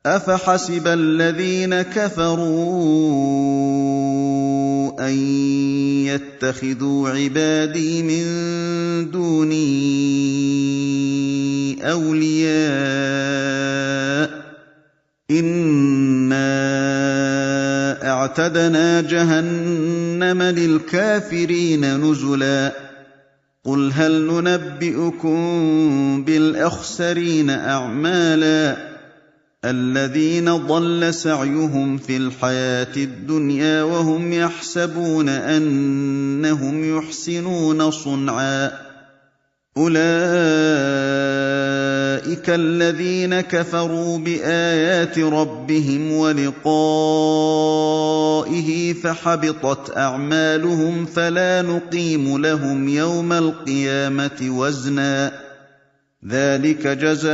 أَفَحَسِبَ الَّذِينَ كَفَرُوا أَن يَتَّخِذُوا عِبَادِي مِن دُونِي أَوْلِيَاءَ ۚ إِنَّا أَعْتَدْنَا جَهَنَّمَ لِلْكَافِرِينَ نُزُلًا قُلْ هَلْ نُنَبِّئُكُم بِالْأَخْسَرِينَ أَعْمَالًا الَّذِينَ ضَلَّ سَعْيُهُمْ فِي الْحَيَاةِ الدُّنْيَا وَهُمْ يَحْسَبُونَ أَنَّهُمْ يُحْسِنُونَ صُنْعًا أُولَٰئِكَ الَّذِينَ كَفَرُوا بِآيَاتِ رَبِّهِمْ وَلِقَائِهِ فَحَبِطَتْ أَعْمَالُهُمْ فَلَا نُقِيمُ لَهُمْ يَوْمَ الْقِيَامَةِ وَزْنًا ذَٰلِكَ جَزَاؤُهُمْ